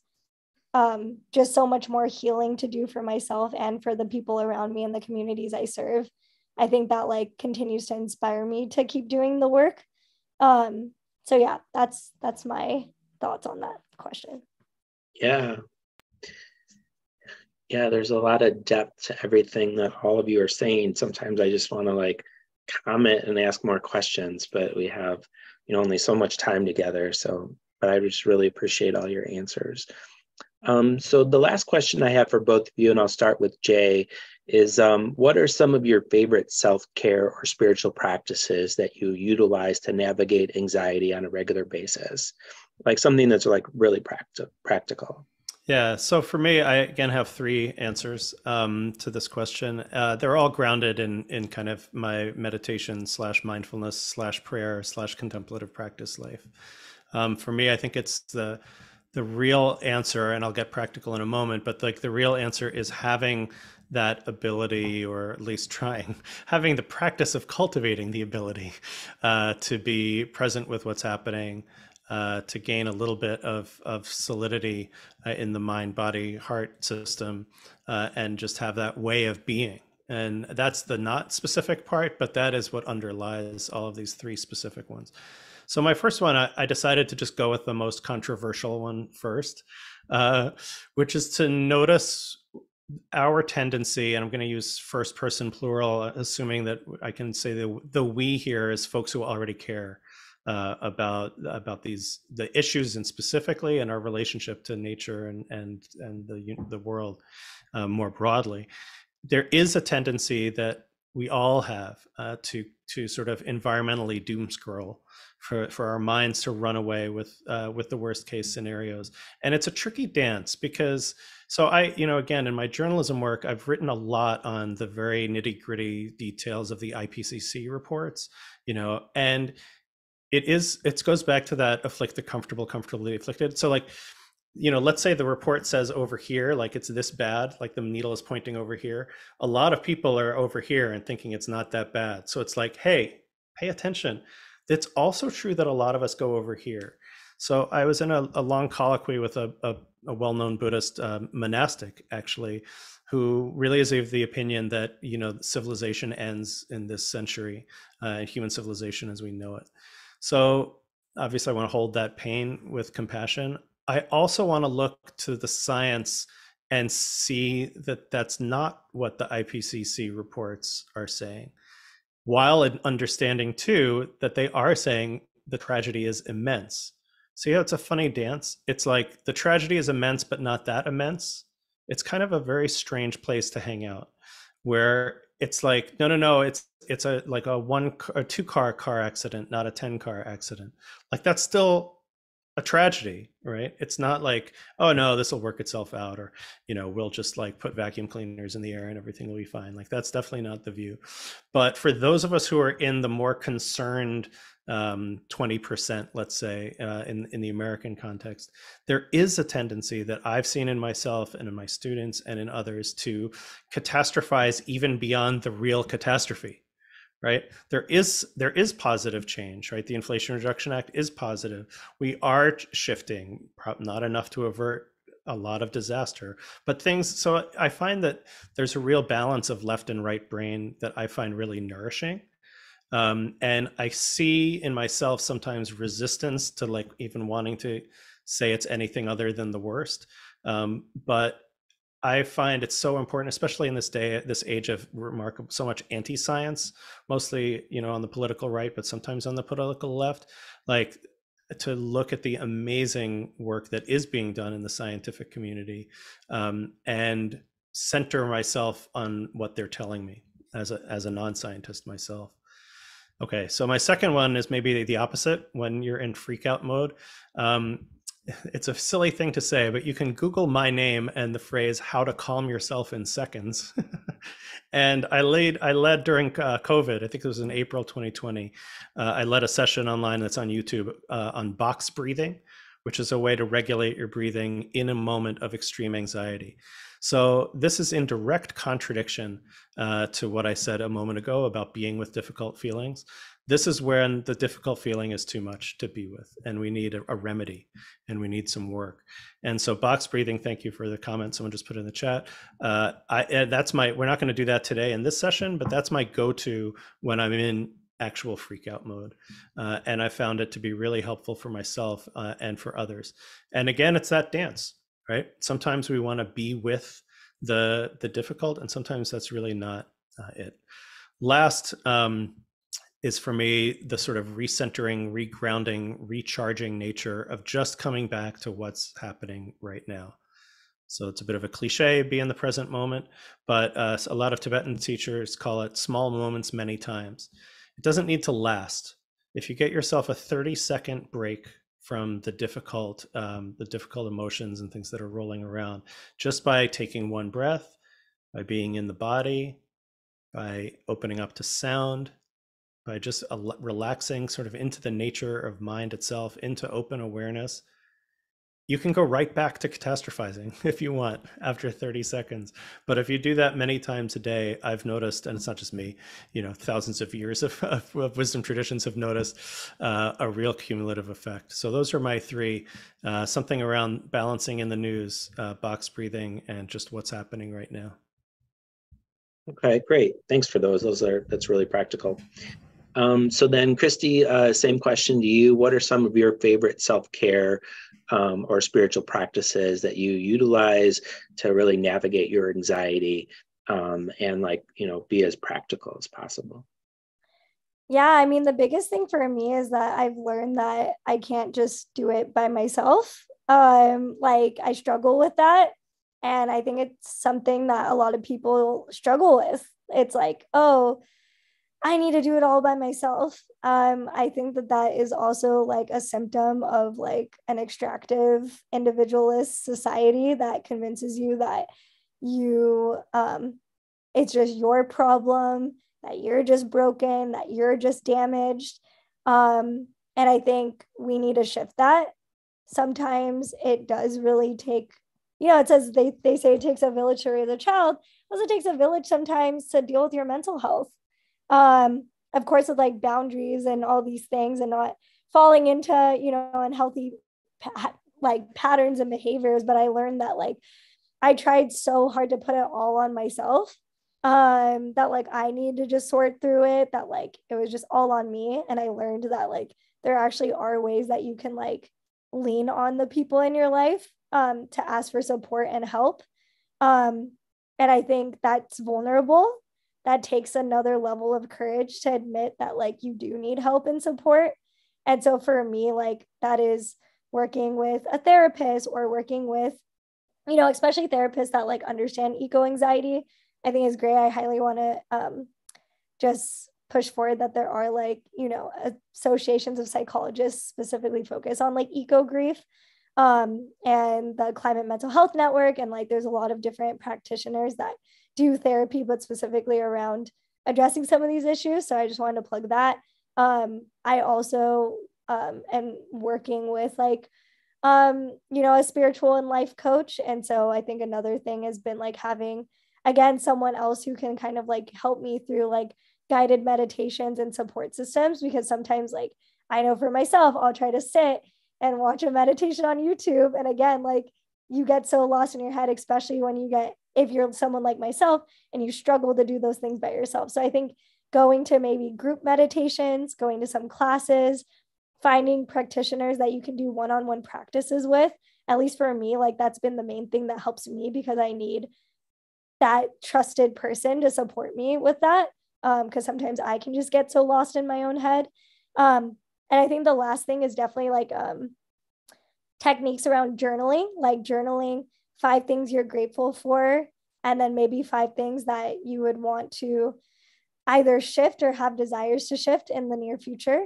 just so much more healing to do for myself and for the people around me and the communities I serve. I think that like continues to inspire me to keep doing the work. So yeah, that's my thoughts on that question. Yeah, there's a lot of depth to everything that all of you are saying. Sometimes I just want to like comment and ask more questions, but we have, only so much time together. So, but I just really appreciate all your answers. So the last question I have for both of you, and I'll start with Jay, is what are some of your favorite self-care or spiritual practices that you utilize to navigate anxiety on a regular basis? Like something that's like really practical. Yeah, so for me, I again have three answers to this question. They're all grounded in kind of my meditation / mindfulness / prayer / contemplative practice life. For me, I think it's the real answer, and I'll get practical in a moment, but like the real answer is having that ability, or at least having the practice of cultivating the ability to be present with what's happening, to gain a little bit of solidity in the mind, body, heart system, and just have that way of being. And that's the not specific part, but that is what underlies all of these three specific ones. So my first one, I decided to just go with the most controversial one first, which is to notice our tendency, and I'm going to use first person plural, assuming that I can say the we here is folks who already care about the issues, and specifically in our relationship to nature and the world more broadly. There is a tendency that we all have to sort of environmentally doom scroll, for our minds to run away with the worst case scenarios. And it's a tricky dance because, so again, in my journalism work, I've written a lot on the very nitty gritty details of the IPCC reports, and it goes back to that afflict the comfortable, comfortably afflicted. So like, let's say the report says over here, like it's this bad, like the needle is pointing over here. A lot of people are over here and thinking it's not that bad. So it's like, hey, pay attention. It's also true that a lot of us go over here. So I was in a long colloquy with a well-known Buddhist monastic, actually, who really is of the opinion that, civilization ends in this century, human civilization as we know it. So obviously I want to hold that pain with compassion. I also want to look to the science and see that that's not what the IPCC reports are saying, while understanding too that they are saying the tragedy is immense. See how it's a funny dance? It's like the tragedy is immense, but not that immense. It's kind of a very strange place to hang out, where it's like, no, it's like a 1 or 2 car accident, not a 10 car accident. Like that's still a tragedy, right? It's not like, oh no, this will work itself out, or we'll just like put vacuum cleaners in the air and everything will be fine. Like that's definitely not the view. But for those of us who are in the more concerned 20%, let's say, in the American context, there is a tendency that I've seen in myself and in my students and in others to catastrophize even beyond the real catastrophe. Right? There is positive change, right? The Inflation Reduction Act is positive. We are shifting, not enough to avert a lot of disaster, but things. So I find that there's a real balance of left and right brain that I find really nourishing. And I see in myself sometimes resistance to like even wanting to say it's anything other than the worst. But I find it's so important, especially in this age of remarkable, so much anti-science, mostly, on the political right, but sometimes on the political left, like to look at the amazing work that is being done in the scientific community, and center myself on what they're telling me as a non-scientist myself. Okay, so my second one is maybe the opposite when you're in freak out mode. It's a silly thing to say, but you can Google my name and the phrase "how to calm yourself in seconds." And I led during COVID, I think it was in April 2020, I led a session online that's on YouTube on box breathing, which is a way to regulate your breathing in a moment of extreme anxiety. So this is in direct contradiction to what I said a moment ago about being with difficult feelings. This is when the difficult feeling is too much to be with, and we need a remedy, and we need some work. And so box breathing, thank you for the comment. Someone just put it in the chat. We're not going to do that today in this session, but that's my go-to when I'm in actual freak out mode. And I found it to be really helpful for myself and for others. And again, it's that dance, right? Sometimes we want to be with the difficult, and sometimes that's really not it. Last, is for me the sort of recentering, regrounding, recharging nature of just coming back to what's happening right now. So it's a bit of a cliche, be in the present moment, but a lot of Tibetan teachers call it small moments many times. It doesn't need to last. If you get yourself a 30-second break from the difficult emotions and things that are rolling around, just by taking one breath, by being in the body, by opening up to sound, by just relaxing sort of into the nature of mind itself, into open awareness, you can go right back to catastrophizing if you want after 30 seconds. But if you do that many times a day, I've noticed, and it's not just me, thousands of years of wisdom traditions have noticed a real cumulative effect. So those are my three, something around balancing in the news, box breathing, and just what's happening right now. Okay, great. Thanks for those. That's really practical. So then, Kristy, same question to you. What are some of your favorite self-care or spiritual practices that you utilize to really navigate your anxiety and be as practical as possible? Yeah, I mean, the biggest thing for me is that I've learned that I can't just do it by myself. Like I struggle with that. And I think it's something that a lot of people struggle with. It's like, oh, I need to do it all by myself. I think that that is also like a symptom of like an extractive individualist society that convinces you that you it's just your problem, that you're just broken, that you're just damaged. And I think we need to shift that. Sometimes it does really take, it says they say it takes a village to raise a child. It also takes a village sometimes to deal with your mental health. Of course, with like boundaries and all these things and not falling into, unhealthy like patterns and behaviors. But I learned that like I tried so hard to put it all on myself, that like I need to just sort through it, that like it was just all on me. And I learned that like there actually are ways that you can like lean on the people in your life to ask for support and help. And I think that's vulnerable. That takes another level of courage to admit that like you do need help and support. And so for me, like that is working with a therapist or working with, especially therapists that like understand eco anxiety, I think is great. I highly want to just push forward that there are like, associations of psychologists specifically focus on like eco grief, and the Climate Mental Health Network. And like, there's a lot of different practitioners that do therapy, but specifically around addressing some of these issues. So I just wanted to plug that. I also am working with like, a spiritual and life coach. And so I think another thing has been like having, again, someone else who can kind of like help me through like guided meditations and support systems, because sometimes like I know for myself, I'll try to sit and watch a meditation on YouTube. And again, like you get so lost in your head, especially if you're someone like myself and you struggle to do those things by yourself. So I think going to maybe group meditations, going to some classes, finding practitioners that you can do one-on-one practices with, at least for me, like that's been the main thing that helps me, because I need that trusted person to support me with that. Because sometimes I can just get so lost in my own head. And I think the last thing is definitely like techniques around journaling, like journaling 5 things you're grateful for, and then maybe 5 things that you would want to either shift or have desires to shift in the near future.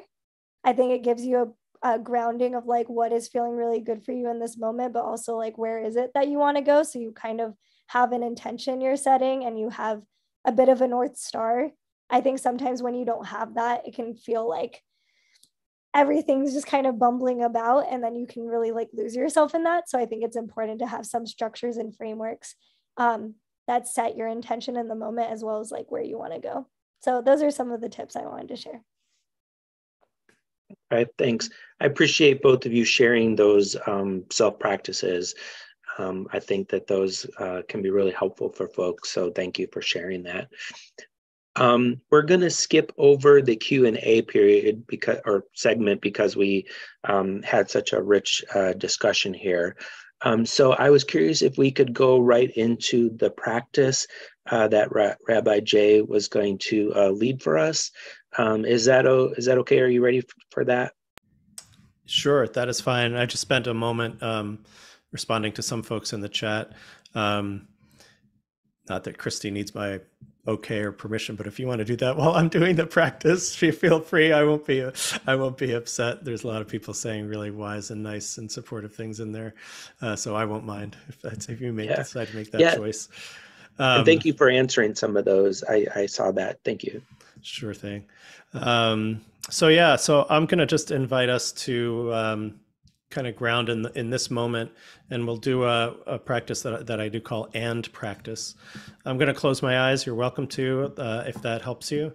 I think it gives you a grounding of like what is feeling really good for you in this moment, but also like where is it that you want to go. So you kind of have an intention you're setting and you have a bit of a North Star. I think sometimes when you don't have that, it can feel like everything's just kind of bumbling about, and then you can really like lose yourself in that. So I think it's important to have some structures and frameworks that set your intention in the moment, as well as like where you want to go. So those are some of the tips I wanted to share. All right, thanks. I appreciate both of you sharing those self-practices. I think that those can be really helpful for folks. So thank you for sharing that. We're going to skip over the Q&A period segment because we had such a rich discussion here. So I was curious if we could go right into the practice that Rabbi Jay was going to lead for us. Is that okay? Are you ready for that? Sure, that is fine. I just spent a moment responding to some folks in the chat. Not that Kristy needs my okay or permission, but if you want to do that while I'm doing the practice, feel free. I won't be upset. There's a lot of people saying really wise and nice and supportive things in there, so I won't mind if you decide to make that choice. And thank you for answering some of those. I saw that. Thank you. Sure thing. So I'm going to just invite us to kind of ground in this moment, and we'll do a practice that I do call and practice. I'm going to close my eyes. You're welcome to, if that helps you.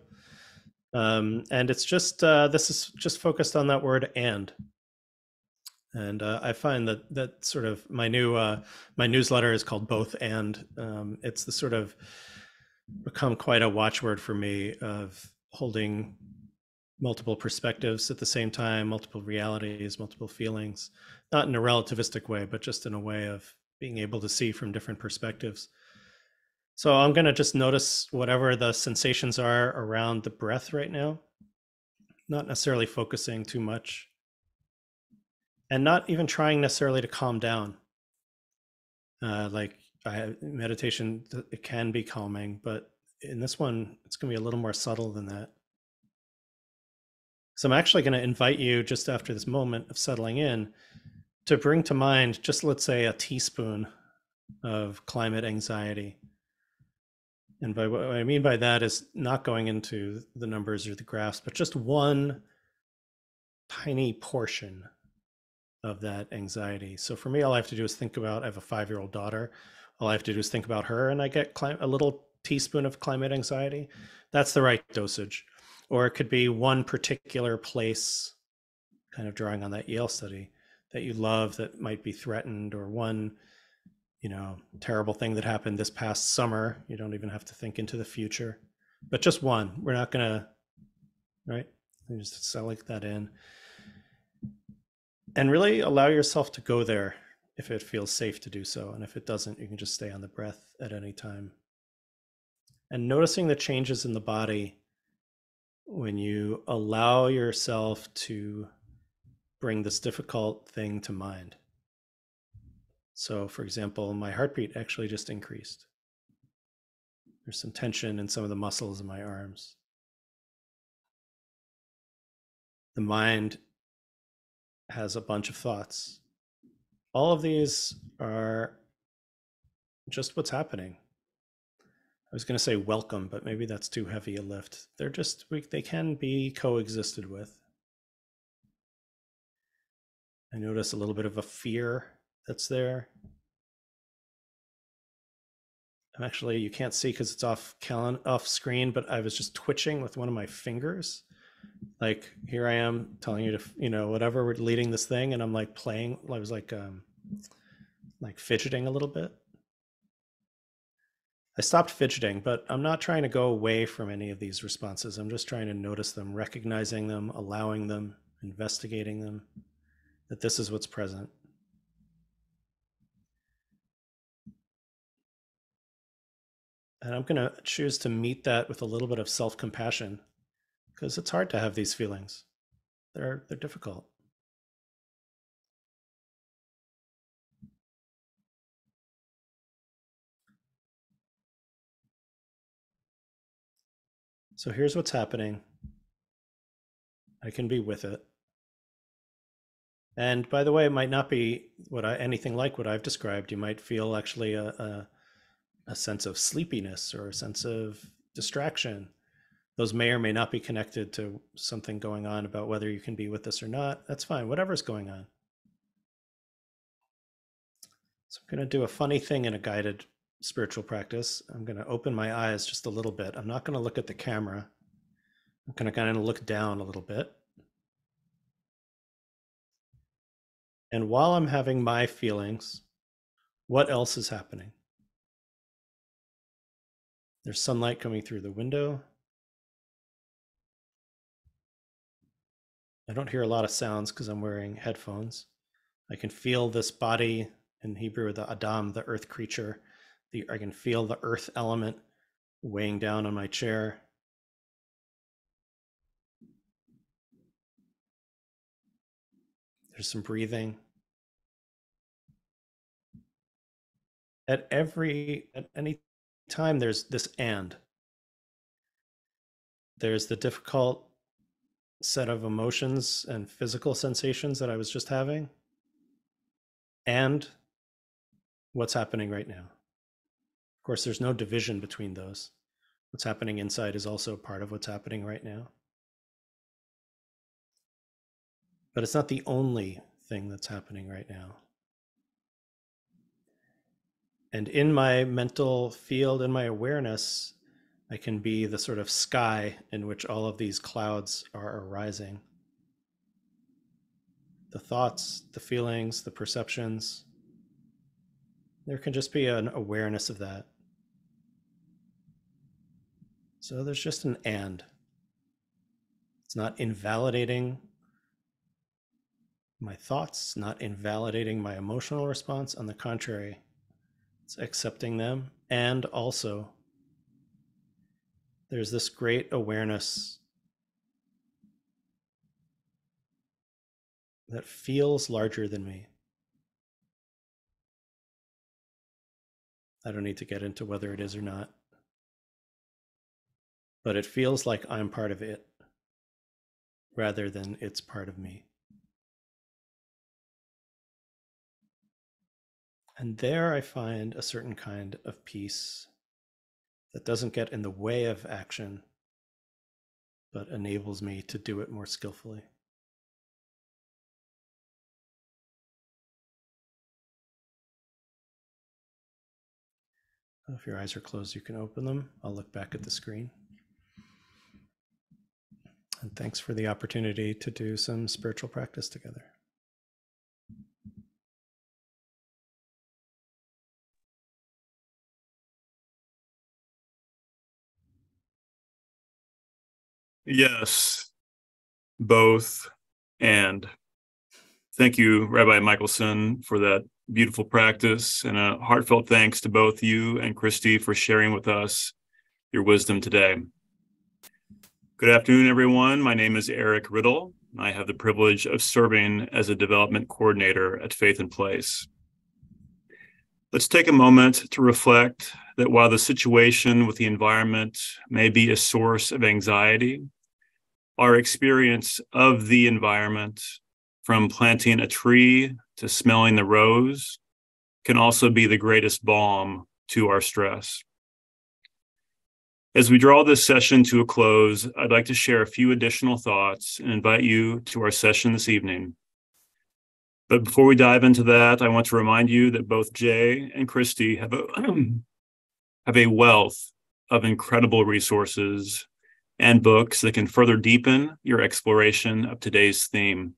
And it's just, this is just focused on that word and. And I find that sort of my newsletter is called Both And. It's the sort of become quite a watchword for me of holding multiple perspectives at the same time, multiple realities, multiple feelings, not in a relativistic way, but just in a way of being able to see from different perspectives. So I'm going to just notice whatever the sensations are around the breath right now, not necessarily focusing too much, and not even trying necessarily to calm down. Meditation, it can be calming, but in this one, it's going to be a little more subtle than that. So I'm actually going to invite you, just after this moment of settling in, to bring to mind just, let's say, a teaspoon of climate anxiety. And by what I mean by that is not going into the numbers or the graphs, but just one tiny portion of that anxiety. So for me, all I have to do is think about, I have a 5-year-old daughter. All I have to do is think about her, and I get a little teaspoon of climate anxiety. That's the right dosage. Or it could be one particular place, kind of drawing on that Yale study, that you love that might be threatened, or one, terrible thing that happened this past summer. You don't even have to think into the future, but just one. We're not going to, right? You just select that in. And really allow yourself to go there if it feels safe to do so. And if it doesn't, you can just stay on the breath at any time. And noticing the changes in the body when you allow yourself to bring this difficult thing to mind. So, for example, my heartbeat actually just increased. There's some tension in some of the muscles in my arms. The mind has a bunch of thoughts. All of these are just what's happening. I was going to say welcome, but maybe that's too heavy a lift. They can be coexisted with. I notice a little bit of a fear that's there. You can't see because it's off screen, but I was just twitching with one of my fingers. Like, here I am telling you to, whatever, we're leading this thing, and I'm like playing. I was like fidgeting a little bit. I stopped fidgeting, but I'm not trying to go away from any of these responses. I'm just trying to notice them, recognizing them, allowing them, investigating them, that this is what's present. And I'm going to choose to meet that with a little bit of self-compassion, because it's hard to have these feelings. They're difficult. So here's what's happening. I can be with it. And by the way, it might not be anything like what I've described. You might feel actually a sense of sleepiness or a sense of distraction. Those may or may not be connected to something going on about whether you can be with this or not. That's fine, whatever's going on. So I'm going to do a funny thing in a guided spiritual practice. I'm going to open my eyes just a little bit. I'm not going to look at the camera. I'm going to kind of look down a little bit. And while I'm having my feelings, what else is happening? There's sunlight coming through the window. I don't hear a lot of sounds because I'm wearing headphones. I can feel this body, in Hebrew, the Adam, the earth creature. I can feel the earth element weighing down on my chair. There's some breathing. At any time, there's this and. There's the difficult set of emotions and physical sensations that I was just having, and what's happening right now. Of course, there's no division between those. What's happening inside is also part of what's happening right now. But it's not the only thing that's happening right now. And in my mental field, in my awareness, I can be the sort of sky in which all of these clouds are arising. The thoughts, the feelings, the perceptions. There can just be an awareness of that. So there's just an and. It's not invalidating my thoughts, not invalidating my emotional response. On the contrary, it's accepting them. And also, there's this great awareness that feels larger than me. I don't need to get into whether it is or not, but it feels like I'm part of it rather than it's part of me. And there I find a certain kind of peace that doesn't get in the way of action, but enables me to do it more skillfully. If your eyes are closed, you can open them. I'll look back at the screen. And thanks for the opportunity to do some spiritual practice together. Yes, both. And thank you, Rabbi Michaelson, for that beautiful practice, and a heartfelt thanks to both you and Kristy for sharing with us your wisdom today. Good afternoon, everyone. My name is Eric Riddle. I have the privilege of serving as a development coordinator at Faith in Place. Let's take a moment to reflect that while the situation with the environment may be a source of anxiety, our experience of the environment, from planting a tree to smelling the rose, can also be the greatest balm to our stress. As we draw this session to a close, I'd like to share a few additional thoughts and invite you to our session this evening. But before we dive into that, I want to remind you that both Jay and Kristy have a wealth of incredible resources and books that can further deepen your exploration of today's theme.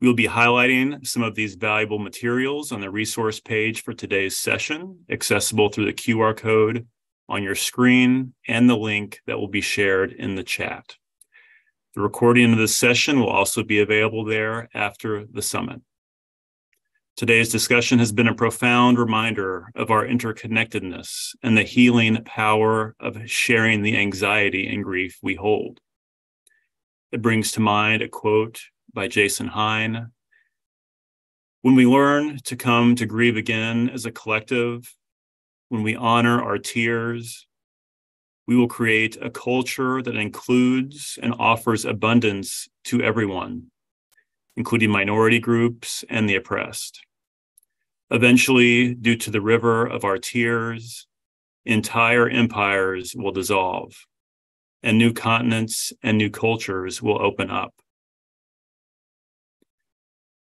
We'll be highlighting some of these valuable materials on the resource page for today's session, accessible through the QR code on your screen and the link that will be shared in the chat. The recording of this session will also be available there after the summit. Today's discussion has been a profound reminder of our interconnectedness and the healing power of sharing the anxiety and grief we hold. It brings to mind a quote by Jason Hine: "When we learn to come to grieve again as a collective, when we honor our tears, we will create a culture that includes and offers abundance to everyone, including minority groups and the oppressed. Eventually, due to the river of our tears, entire empires will dissolve, and new continents and new cultures will open up."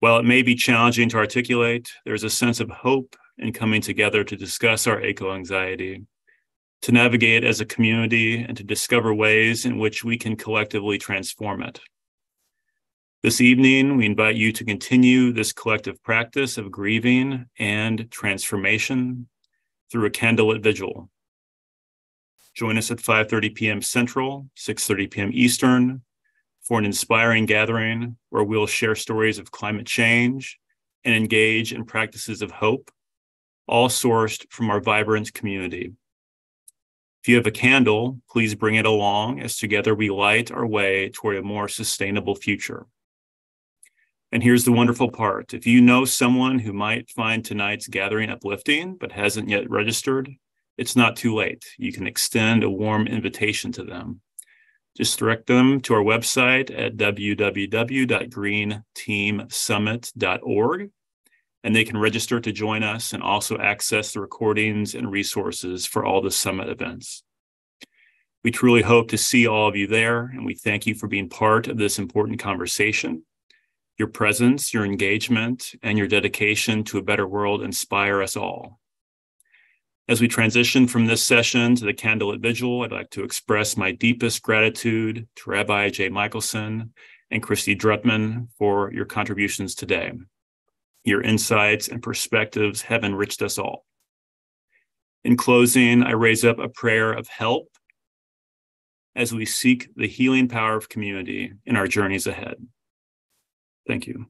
While it may be challenging to articulate, there's a sense of hope in coming together to discuss our eco-anxiety, to navigate as a community, and to discover ways in which we can collectively transform it. This evening, we invite you to continue this collective practice of grieving and transformation through a candlelit vigil. Join us at 5:30 p.m. Central, 6:30 p.m. Eastern, for an inspiring gathering where we'll share stories of climate change and engage in practices of hope, all sourced from our vibrant community. If you have a candle, please bring it along as together we light our way toward a more sustainable future. And here's the wonderful part. If you know someone who might find tonight's gathering uplifting but hasn't yet registered, it's not too late. You can extend a warm invitation to them. Just direct them to our website at www.greenteamsummit.org, and they can register to join us and also access the recordings and resources for all the summit events. We truly hope to see all of you there, and we thank you for being part of this important conversation. Your presence, your engagement, and your dedication to a better world inspire us all. As we transition from this session to the candlelit vigil, I'd like to express my deepest gratitude to Rabbi J. Michaelson and Kristy Drutman for your contributions today. Your insights and perspectives have enriched us all. In closing, I raise up a prayer of help as we seek the healing power of community in our journeys ahead. Thank you.